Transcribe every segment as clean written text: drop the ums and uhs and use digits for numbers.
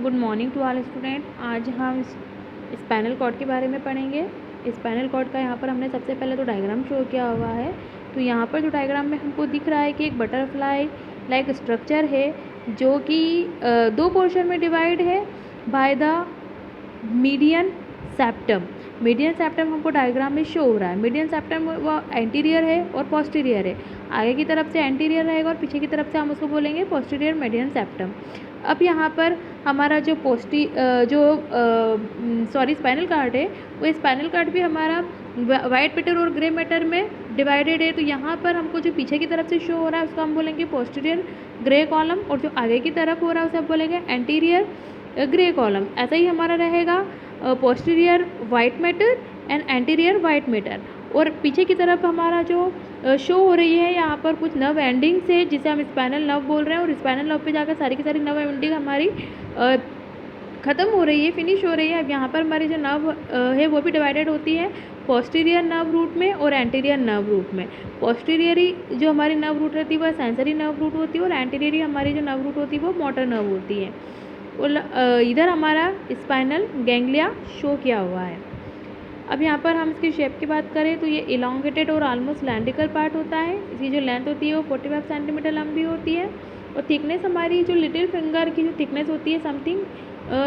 Good morning to all student. आज हम spinal cord के बारे में पढ़ेंगे। स्पाइनल कॉर्ड का यहाँ पर हमने सबसे पहले तो डायग्राम शो किया हुआ है। तो यहाँ पर जो डायग्राम में हमको दिख रहा है कि एक बटरफ्लाई लाइक स्ट्रक्चर है जो कि दो पोर्शन में डिवाइड है by the median septum. Median septum हमको डायग्राम में शो हो रहा है। मीडियन सेप्टम वो एंटीरियर है और पोस्टीरियर है। आगे की तरफ से एंटीरियर रहेगा और पीछे की तरफ से हम उसको बोलेंगे पोस्टीरियर मीडियन सेप्टम। अब यहाँ पर हमारा जो स्पाइनल कार्ड है वो स्पाइनल कार्ड भी हमारा वाइट मैटर और ग्रे मैटर में डिवाइडेड है। तो यहाँ पर हमको जो पीछे की तरफ से शो हो रहा है उसको हम बोलेंगे पोस्टीरियर ग्रे कॉलम, और जो आगे की तरफ हो रहा है उसे हम बोलेंगे एंटीरियर ग्रे कॉलम। ऐसा ही हमारा रहेगा posterior white matter and anterior white matter. और पीछे की तरफ हमारा जो शो हो रही है यहाँ पर कुछ नर्व एंडिंग्स है जिसे हम स्पाइनल नर्व बोल रहे हैं, और स्पाइनल नर्व पे जाकर सारी की सारी नर्व एंडिंग हमारी ख़त्म हो रही है, फिनिश हो रही है। अब यहाँ पर हमारी जो नर्व है वो भी डिवाइडेड होती है पोस्टीरियर नर्व रूट में और एंटीरियर नर्व रूट में। पोस्टीरियरी जो हमारी नर्व रूट रहती है वह सेंसरी नर्व रूट होती है, और एंटीरियरी हमारी जो नर्व रूट होती है वो मोटर नर्व होती है। और इधर हमारा स्पाइनल गैंग्लिया शो किया हुआ है। अब यहाँ पर हम इसकी शेप की बात करें तो ये इलांगेटेड और ऑलमोस्ट सिलेंड्रिकल पार्ट होता है। इसकी जो लेंथ होती है वो 45 सेंटीमीटर लंबी होती है, और थिकनेस हमारी जो लिटिल फिंगर की जो थिकनेस होती है समथिंग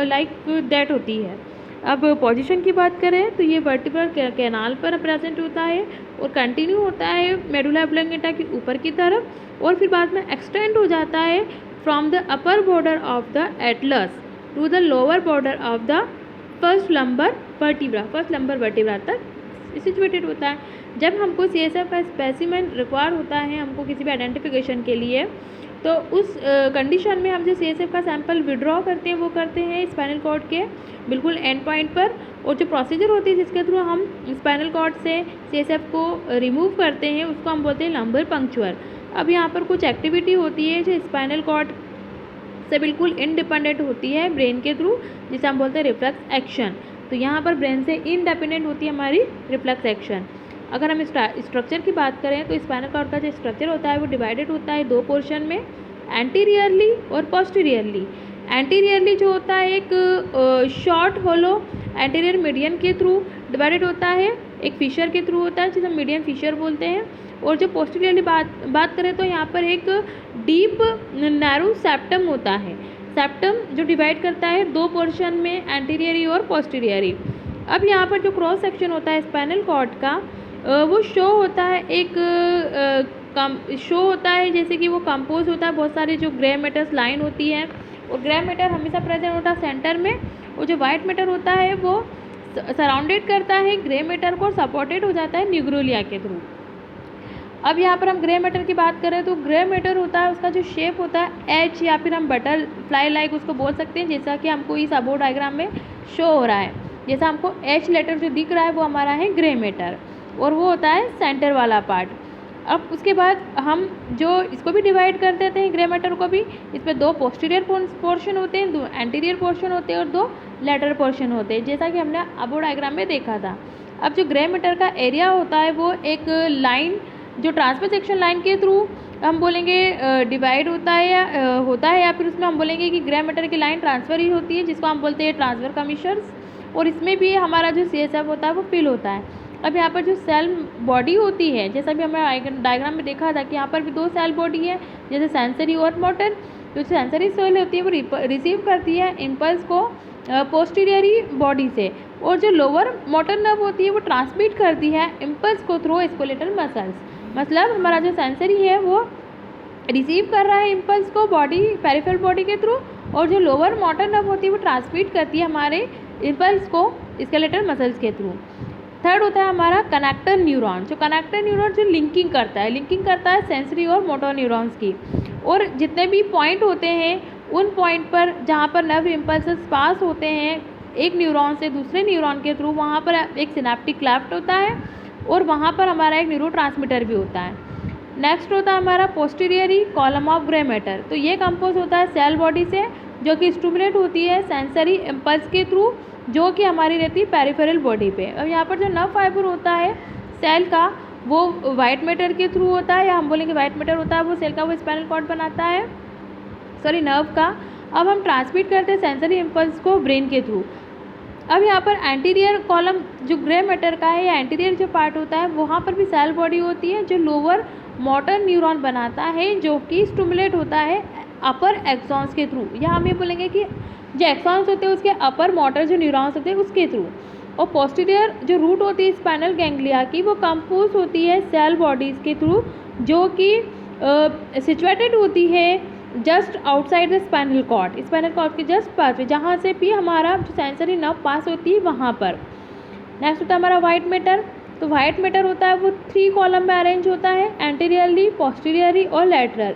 लाइक दैट होती है। अब पोजीशन की बात करें तो ये वर्टिब्रल कैनाल पर प्रेजेंट होता है और कंटिन्यू होता है मेडुला ऑब्लोंगेटा की ऊपर की तरफ, और फिर बाद में एक्सटेंड हो जाता है from the upper border of the atlas to the lower border of the first lumbar vertebra तक सिचुएटेड होता है। जब हमको CSF का स्पेसिमेन रिक्वायर होता है हमको किसी भी आइडेंटिफिकेशन के लिए, तो उस कंडीशन में हम जो CSF का सैंपल विड्रॉ करते हैं वो करते हैं स्पाइनल कॉर्ड के बिल्कुल एंड पॉइंट पर। और जो प्रोसीजर होती है जिसके थ्रू हम स्पाइनल कॉर्ड से CSF को रिमूव करते हैं उसको हम बोलते हैं लंबर पंक्चुअर। अब यहाँ पर कुछ एक्टिविटी होती है जो स्पाइनल कॉर्ड से बिल्कुल इंडिपेंडेंट होती है ब्रेन के थ्रू, जिसे हम बोलते हैं रिफ्लेक्स एक्शन। तो यहाँ पर ब्रेन से इंडिपेंडेंट होती है हमारी रिफ्लेक्स एक्शन। अगर हम स्ट्रक्चर की बात करें तो स्पाइनल कॉर्ड का जो स्ट्रक्चर होता है वो डिवाइडेड होता है दो पोर्शन में, एंटीरियरली और पोस्टीरियरली। एंटीरियरली जो होता है एक शॉर्ट होलो एंटीरियर मीडियन के थ्रू डिवाइडेड होता है, एक फिशर के थ्रू होता है जिसे हम मीडियन फिशर बोलते हैं। और जो पोस्टीरियरली बात करें तो यहाँ पर एक डीप नैरो सेप्टम होता है। सेप्टम जो डिवाइड करता है दो पोर्शन में, एंटीरियरी और पोस्टीरियरी। अब यहाँ पर जो क्रॉस सेक्शन होता है स्पाइनल कॉर्ड का वो शो होता है शो होता है जैसे कि वो कंपोज होता है बहुत सारे जो ग्रे मैटर्स लाइन होती है, और ग्रे मैटर हमेशा प्रेजेंट होता है सेंटर में, और जो वाइट मैटर होता है वो सराउंडेड करता है ग्रे मैटर को, सपोर्टेड हो जाता है न्यूग्रोलिया के थ्रू। अब यहाँ पर हम ग्रे मैटर की बात करें तो ग्रे मैटर होता है उसका जो शेप होता है एच, या फिर हम बटरफ्लाई लाइक उसको बोल सकते हैं, जैसा कि हमको इस अबो डायग्राम में शो हो रहा है। जैसा हमको एच लेटर जो दिख रहा है वो हमारा है ग्रे मैटर, और वो होता है सेंटर वाला पार्ट। अब उसके बाद हम जो इसको भी डिवाइड कर देते हैं ग्रे मैटर को भी, इसमें दो पोस्टीरियर पोर्शन होते हैं, दो एंटीरियर पोर्शन होते हैं और दो लेटर पोर्शन होते हैं, जैसा कि हमने अबो डायग्राम में देखा था। अब जो ग्रे मैटर का एरिया होता है वो एक लाइन जो ट्रांसफर सेक्शन लाइन के थ्रू हम बोलेंगे डिवाइड होता है या फिर उसमें हम बोलेंगे कि ग्रे मैटर की लाइन ट्रांसफ़र ही होती है जिसको हम बोलते हैं ट्रांसफर कमीशंस, और इसमें भी हमारा जो CSF होता है वो फिल होता है। अब यहाँ पर जो सेल बॉडी होती है जैसा भी हमें डायग्राम में देखा था कि यहाँ पर भी दो सेल बॉडी है, जैसे सेंसरी और मोटर। जो सेंसरी सेल होती है वो रिसीव करती है इम्पल्स को पोस्टीरियरी बॉडी से, और जो लोअर मोटर नर्व होती है वो ट्रांसमिट करती है इम्पल्स को थ्रू स्केलेटल मसल्स। मतलब हमारा जो सेंसरी है वो रिसीव कर रहा है इम्पल्स को बॉडी पेरिफेरल बॉडी के थ्रू, और जो लोअर मोटर नर्व होती है वो ट्रांसमिट करती है हमारे इम्पल्स को स्केलेटल मसल्स के थ्रू। थर्ड होता है हमारा कनेक्टर न्यूरॉन। जो कनेक्टर न्यूरॉन जो लिंकिंग करता है सेंसरी और मोटर न्यूरॉन्स की, और जितने भी पॉइंट होते हैं उन पॉइंट पर जहाँ पर नर्व इम्पल्सेस पास होते हैं एक न्यूरॉन से दूसरे न्यूरॉन के थ्रू, वहाँ पर एक सिनेप्टिक क्लेफ्ट होता है, और वहाँ पर हमारा एक न्यूरोट्रांसमीटर भी होता है। नेक्स्ट होता है हमारा पोस्टीरियरी कॉलम ऑफ ग्रे मैटर। तो ये कंपोज होता है सेल बॉडी से जो कि स्टिमुलेट होती है सेंसरी इम्पल्स के थ्रू, जो कि हमारी रहती है पेरिफेरल बॉडी पे। अब यहाँ पर जो नर्व फाइबर होता है सेल का वो वाइट मैटर के थ्रू होता है, या हम बोलेंगे वाइट मैटर होता है वो सेल का वो स्पाइनल कॉर्ड बनाता है, नर्व का। अब हम ट्रांसमिट करते हैं सेंसरी इम्पल्स को ब्रेन के थ्रू। अब यहाँ पर एंटीरियर कॉलम जो ग्रे मैटर का है या एंटीरियर जो पार्ट होता है वहाँ पर भी सेल बॉडी होती है जो लोअर मोटर न्यूरॉन बनाता है जो कि स्टिमुलेट होता है अपर एक्सॉन्स के थ्रू, या हम ये बोलेंगे कि जो एक्सॉन्स होते हैं उसके अपर मोटर जो न्यूरॉन्स होते हैं उसके थ्रू। और पोस्टीरियर जो रूट होती है स्पाइनल गैंग्लिया की वो कंपोज होती है सेल बॉडीज़ के थ्रू जो कि सिचुएटेड होती है just outside the spinal cord के जस्ट पास में, जहाँ से भी हमारा जो सेंसरी नर्व पास होती है वहाँ पर। नेक्स्ट होता है हमारा वाइट मैटर। तो वाइट मैटर होता है वो 3 कॉलम में अरेंज होता है, एंटीरियरली, पोस्टीरियरली और लैटरल।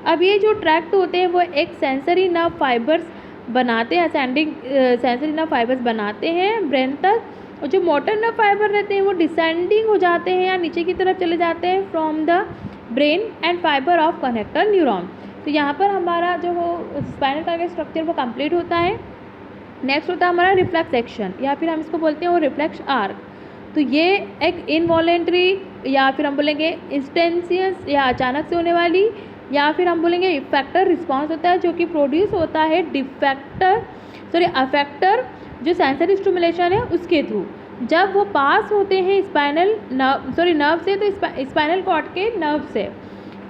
अब ये जो ट्रैक्ट होते हैं वो एक सेंसरी नर्व फाइबर्स बनाते हैं, असेंडिंग सेंसरी नर्व फाइबर्स बनाते हैं ब्रेन तक, और जो मोटर नर्व फाइबर रहते हैं वो डिसेंडिंग हो जाते हैं या नीचे की तरफ चले जाते हैं from the brain and fibre of connector neuron. तो यहाँ पर हमारा जो स्पाइनल कॉर्ड का स्ट्रक्चर वो कंप्लीट होता है। नेक्स्ट होता है हमारा रिफ्लेक्स एक्शन, या फिर हम इसको बोलते हैं वो रिफ्लेक्स आर्क। तो ये एक इनवॉलेंट्री या फिर हम बोलेंगे इंस्टेंशियस या अचानक से होने वाली, या फिर हम बोलेंगे इफेक्टर रिस्पॉन्स होता है जो कि प्रोड्यूस होता है अफेक्टर जो सेंसरी स्टिमुलेशन है उसके थ्रू। जब वो पास होते हैं नर्व से, तो स्पाइनल कॉर्ड के नर्व से।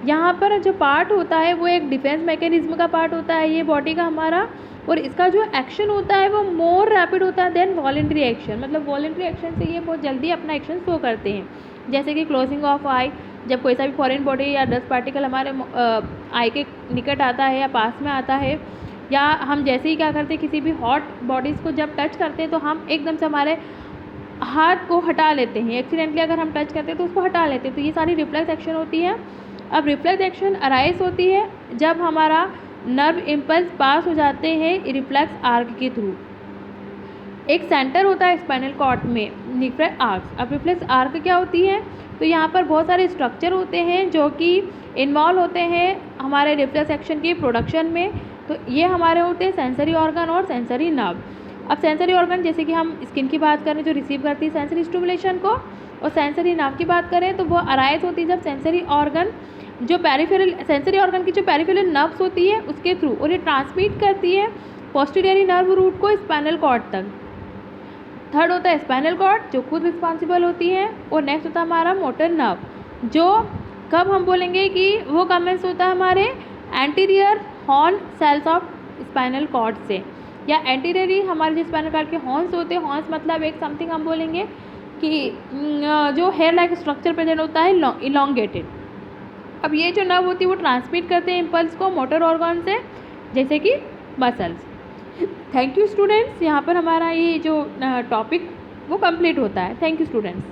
यहाँ पर जो पार्ट होता है वो एक डिफेंस मैकेनिज्म का पार्ट होता है ये बॉडी का हमारा, और इसका जो एक्शन होता है वो मोर रैपिड होता है देन वॉलेंट्री एक्शन। मतलब वॉलेंट्री एक्शन से ये बहुत जल्दी अपना एक्शन शो करते हैं, जैसे कि क्लोजिंग ऑफ आई, जब कोई सा भी फॉरेन बॉडी या डस्ट पार्टिकल हमारे आई के निकट आता है या पास में आता है, या हम जैसे ही क्या करते हैं किसी भी हॉट बॉडीज़ को जब टच करते हैं तो हम एकदम से हमारे हाथ को हटा लेते हैं, एक्सीडेंटली अगर हम टच करते हैं तो उसको हटा लेते हैं। तो ये सारी रिफ्लेक्स एक्शन होती है। अब रिफ्लेक्स एक्शन अराइज होती है जब हमारा नर्व इम्पल्स पास हो जाते हैं रिफ्लेक्स आर्क के थ्रू। एक सेंटर होता है स्पाइनल कॉर्ड में रिफ्लेक्स आर्क। अब रिफ्लेक्स आर्क क्या होती है, तो यहाँ पर बहुत सारे स्ट्रक्चर होते हैं जो कि इन्वॉल्व होते हैं हमारे रिफ्लेक्स एक्शन की प्रोडक्शन में। तो ये हमारे होते हैं सेंसरी ऑर्गन और सेंसरी नर्व। अब सेंसरी ऑर्गन जैसे कि हम स्किन की बात करें जो रिसीव करती है सेंसरी स्टिमुलेशन को, और सेंसरी नर्व की बात करें तो वो अराइज होती है जब सेंसरी ऑर्गन जो सेंसरी ऑर्गन की जो पेरिफेरल नर्व्स होती है उसके थ्रू, और ये ट्रांसमिट करती है पोस्टीरियरी नर्व रूट को स्पाइनल कॉर्ड तक। थर्ड होता है स्पाइनल कॉर्ड जो खुद रिस्पॉन्सिबल होती है, और नेक्स्ट होता है हमारा मोटर नर्व जो कब हम बोलेंगे कि वो कमेंस होता है हमारे anterior horn cells of spinal cord से, या एंटीरियरी हमारे जो स्पाइनल कॉर्ड के हॉर्न्स होते हैं, हॉर्न्स मतलब एक समथिंग हम बोलेंगे कि जो हेयर लाइक स्ट्रक्चर प्रेजेंट होता है इलोंगेटेड। अब ये जो नर्व होती है वो ट्रांसमिट करते हैं इम्पल्स को मोटर ऑर्गन से, जैसे कि मसल्स। थैंक यू स्टूडेंट्स, यहाँ पर हमारा ये जो टॉपिक वो कंप्लीट होता है। Thank you students.